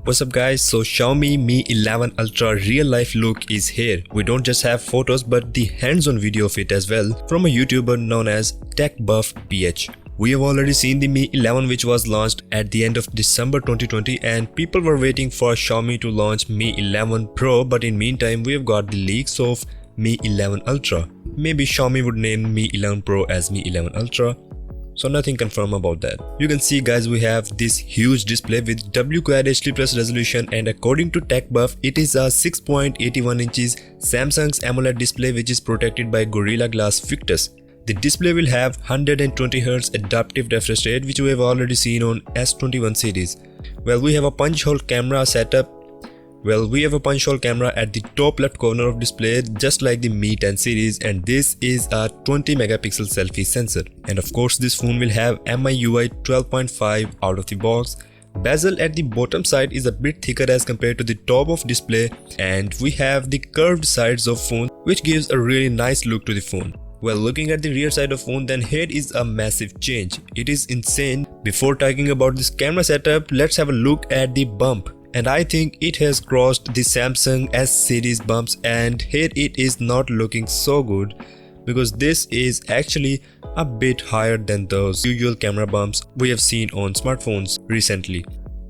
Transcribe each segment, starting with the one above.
What's up guys, so Xiaomi Mi 11 Ultra real life look is here. We don't just have photos but the hands-on video of it as well from a YouTuber known as TechBuffPH. We have already seen the Mi 11 which was launched at the end of December 2020 and people were waiting for Xiaomi to launch Mi 11 Pro, but in meantime we have got the leaks of Mi 11 Ultra. Maybe Xiaomi would name Mi 11 Pro as Mi 11 Ultra. So nothing confirmed about that. You can see guys, we have this huge display with WQAD HD+ resolution, and according to TechBuff it is a 6.81 inches Samsung's AMOLED display which is protected by Gorilla Glass Victus. The display will have 120Hz adaptive refresh rate which we have already seen on S21 series. Well, we have a punch hole camera setup. We have a punch hole camera at the top left corner of display just like the Mi 10 series, and this is a 20 megapixel selfie sensor. And of course this phone will have MIUI 12.5 out of the box. Bezel at the bottom side is a bit thicker as compared to the top of display, and we have the curved sides of phone which gives a really nice look to the phone. Well, looking at the rear side of phone, then here is a massive change. It is insane. Before talking about this camera setup, let's have a look at the bump. And I think it has crossed the Samsung S series bumps, and here it is not looking so good because this is actually a bit higher than those usual camera bumps we have seen on smartphones recently.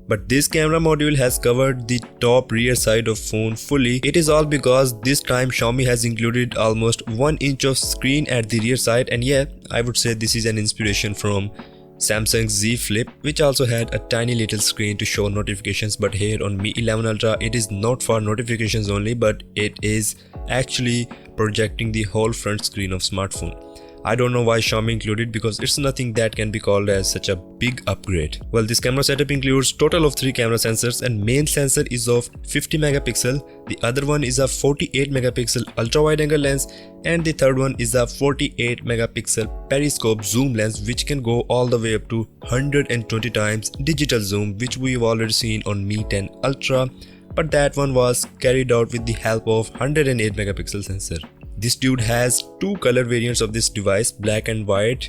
But this camera module has covered the top rear side of phone fully. It is all because this time Xiaomi has included almost 1 inch of screen at the rear side, and yeah, I would say this is an inspiration from Samsung Z Flip, which also had a tiny little screen to show notifications, but here on Mi 11 Ultra it is not for notifications only, but it is actually projecting the whole front screen of smartphone. I don't know why Xiaomi included, because it's nothing that can be called as such a big upgrade. Well, this camera setup includes total of 3 camera sensors, and main sensor is of 50 megapixel, the other one is a 48 megapixel ultra wide angle lens, and the third one is a 48 megapixel periscope zoom lens which can go all the way up to 120 times digital zoom, which we've already seen on Mi 10 Ultra, but that one was carried out with the help of 108 megapixel sensor. This dude has 2 color variants of this device, black and white,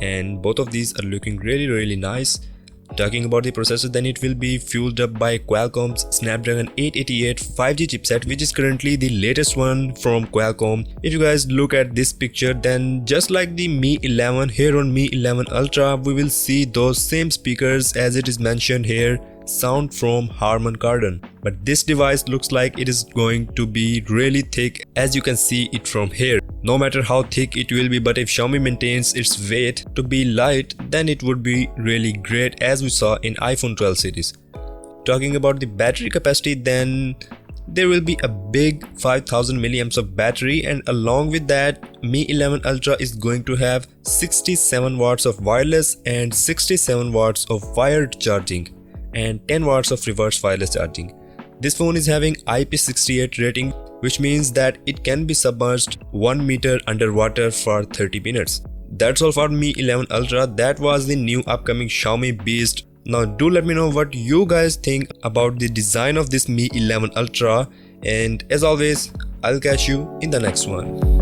and both of these are looking really nice. Talking about the processor, then it will be fueled up by Qualcomm's Snapdragon 888 5G chipset, which is currently the latest one from Qualcomm. If you guys look at this picture, then just like the Mi 11, here on Mi 11 Ultra we will see those same speakers as it is mentioned here, sound from Harman Kardon. But this device looks like it is going to be really thick, as you can see it from here. No matter how thick it will be, but if Xiaomi maintains its weight to be light, then it would be really great, as we saw in iPhone 12 series. Talking about the battery capacity, then there will be a big 5000 milliamps of battery, and along with that Mi 11 Ultra is going to have 67 watts of wireless and 67 watts of wired charging and 10 watts of reverse wireless charging. This phone is having IP68 rating, which means that it can be submerged 1 meter underwater for 30 minutes. That's all for Mi 11 Ultra. That was the new upcoming Xiaomi Beast. Now do let me know what you guys think about the design of this Mi 11 Ultra, and as always I'll catch you in the next one.